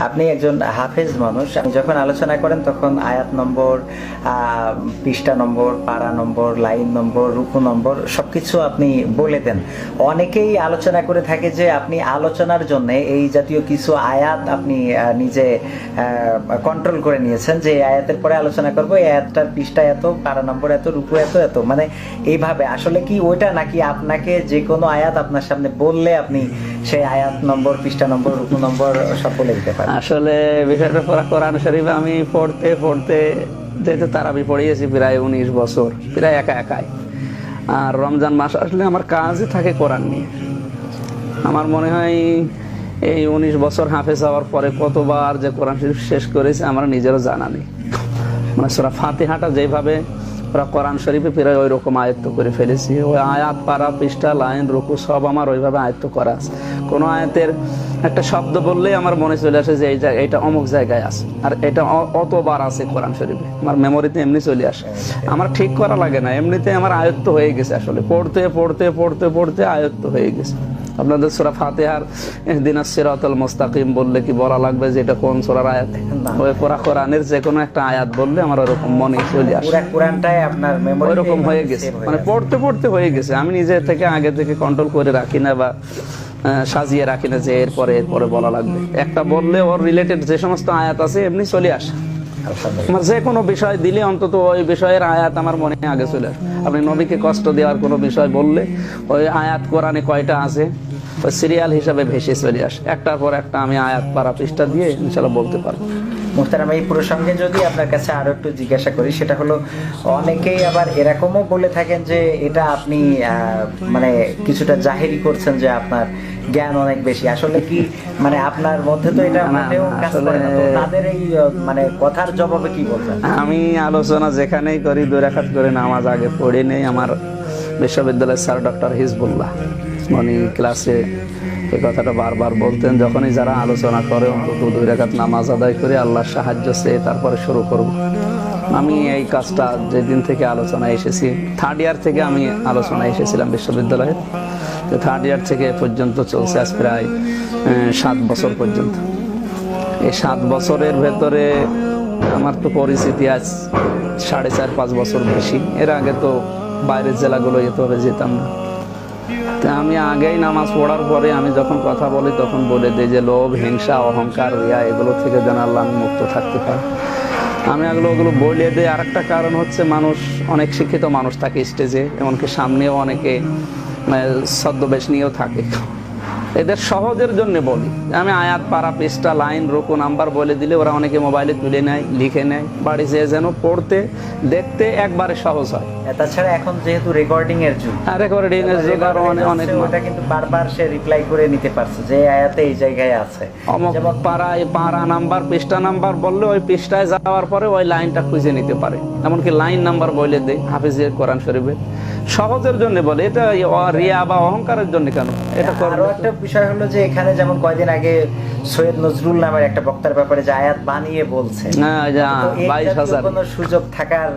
আপনি একজন হাফেজ মানুষ, আপনি যখন আলোচনা করেন তখন আয়াত নম্বর, পৃষ্ঠা নম্বর, পারা নম্বর, লাইন নম্বর, রুকু নম্বর সবকিছু আপনি বলে দেন। অনেকেই আলোচনা করে থাকে যে আপনি আলোচনার জন্য এই জাতীয় কিছু আয়াত আপনি নিজে কন্ট্রোল করে নিয়েছেন, যে এই আয়াতের পরে আলোচনা করবো, এই আয়াতটার পৃষ্ঠা এত, পারা নম্বর এত, রুকু এত এত, মানে এইভাবে আসলে কি ওইটা, নাকি আপনাকে যে কোনো আয়াত আপনার সামনে বললে আপনি সেই আয়াত নম্বর, পৃষ্ঠা নম্বর, রুকু নম্বর সব বলে দিতে পারেন? আসলে বিষয়টা কোরআন শরীফ আমি পড়তে পড়তে, যেহেতু তারাবি পড়িয়েছি প্রায় 19 বছর, প্রায় একাই। আর রমজান মাস আসলে আমার কাজই থাকে কোরআন নিয়ে। আমার মনে হয় এই 19 বছর হাফেজ হওয়ার পরে কতবার যে কোরআন শরীফ শেষ করেছে আমার নিজেরও জানা নেই। মানে সূরা ফাতিহাটা যেভাবে ওরা কোরআন শরীফে প্রায় ওই রকম আয়ত্ত করে ফেলেছি। ওই আয়াত, পারা, পৃষ্ঠা, লাইন, রুকু সব আমার ওইভাবে আয়ত্ত করা আছে। কোনো আয়াতের একটা শব্দ বললেই আমার মনে চলে আসে যে এইটা অমুক জায়গায় আছে, আর এটা অতবার আছে কোরআন শরীফে। আমার মেমোরিতে এমনি চলে আসে, আমার ঠিক করা লাগে না, এমনিতে আমার আয়ত্ত হয়ে গেছে। আসলে পড়তে পড়তে পড়তে পড়তে আয়ত্ত হয়ে গেছে। আপনাদের সূরা ফাতিহার ইহদিনাস সিরাতাল মুস্তাকিম বললে কি বলা লাগবে যে এটা কোন সূরার আয়াত? ওই পুরা কোরআনের যে কোনো একটা আয়াত বললে আমার ওরকম মনে চলে আসে। পুরো কোরআনটাই আপনার মেমোরি ওইরকম হয়ে গেছে, মানে পড়তে পড়তে হয়ে গেছে। আমি নিজে থেকে আগে থেকে কন্ট্রোল করে রাখি না বা সাজিয়ে রাখি না যে এরপরে বলা লাগবে। একটা বললে ওর রিলেটেড যে সমস্ত আয়াত আছে এমনি চলে আসে। আমার যে কোনো বিষয় দিলে অন্তত ওই বিষয়ের আয়াত আমার মনে আগে চলে আসে। আপনি নবীকে কষ্ট দেওয়ার কোনো বিষয় বললে ওই আয়াত কোরআনে কয়টা আছে ওই সিরিয়াল হিসাবে ভেসে চলে আসে, একটার পর একটা আমি আয়াত, পারা, পৃষ্ঠা দিয়ে ইনশাআল্লাহ বলতে পারবো। মুহতারাম, এই প্রসঙ্গে যদি আপনার কাছে আরো একটু জিজ্ঞাসা করি, সেটা হলো অনেকেই আবার এরকমও বলে থাকেন যে এটা আপনি মানে কিছুটা জাহেরি করছেন যে আপনার জ্ঞান অনেক বেশি। আসলে কি মানে আপনার মধ্যে তো এটা মোটেও কাজ করে না, তো তাদের এই মানে কথার জবাবে কি বলবেন? আমি আলোচনা যেখানেই করি 2 রাকাত করে নামাজ আগে পড়ে নেই। আমার বিশ্ববিদ্যালয়ের স্যার ডক্টর হিজবুল্লাহ উনি ক্লাসে এই কথাটা বারবার বলতেন, যখনই যারা আলোচনা করে অন্তত 2 রাকাত নামাজ আদায় করে আল্লাহর সাহায্য চেয়ে তারপরে শুরু করব। আমি এই কাজটা যেদিন থেকে আলোচনায় এসেছি, 3rd ইয়ার থেকে আমি আলোচনায় এসেছিলাম বিশ্ববিদ্যালয়ে, তো 3rd ইয়ার থেকে পর্যন্ত চলছে আজ প্রায় 7 বছর পর্যন্ত। এই 7 বছরের ভেতরে আমার তো পরিচিতি আজ 4.5-5 বছর বেশি। এর আগে তো বাইরের জেলাগুলো এভাবে যেতাম না। তা আমি আগেই নামাজ পড়ার পরে আমি যখন কথা বলি তখন বলে দিই যে লোভ, হিংসা, অহংকার, রিয়া এগুলো থেকে যেন আল্লাহ আমি মুক্ত থাকতে পারি। আমি ওগুলো বলে দিই। আর একটা কারণ হচ্ছে মানুষ, অনেক শিক্ষিত মানুষ থাকে স্টেজে, এমনকি সামনেও অনেকে ছদ্মবেশ নিয়েও থাকে। এদের সহজের জন্য বলি, আমি আয়াত, পারা, পৃষ্ঠা, লাইন, রুকু নাম্বার বলে দিলে ওরা অনেকে মোবাইলে তুলে নেয়, লিখে নেয়, বাড়ি যেয়ে যেন পড়তে দেখতে একবারে সহজ হয়। তাছাড়া এখন যেহেতু রেকর্ডিং এর যুগ, রেকর্ডিং এর যুগ, আর অনেক ওটা কিন্তু বারবার সে রিপ্লাই করে নিতে পারছে যে আয়াতে এই জায়গায় আছে। যেমন পারা নাম্বার, পৃষ্ঠা নাম্বার বললে ওই পৃষ্ঠায় যাওয়ার পরে ওই লাইনটা খুঁজে নিতে পারে। এমনকি লাইন নাম্বার বলে দেয় হাফিজের কোরআন শরীফে, সহজের জন্য বলে। এটা রিয়া বা অহংকারের জন্য কেন? এটা আরো একটা বিষয় হলো যে এখানে যেমন কয়দিন আগে সৈয়দ নজরুল নামের একটা বক্তার ব্যাপারে যে আয়াত বানিয়ে বলছে, 22,000 কোনো সুযোগ থাকার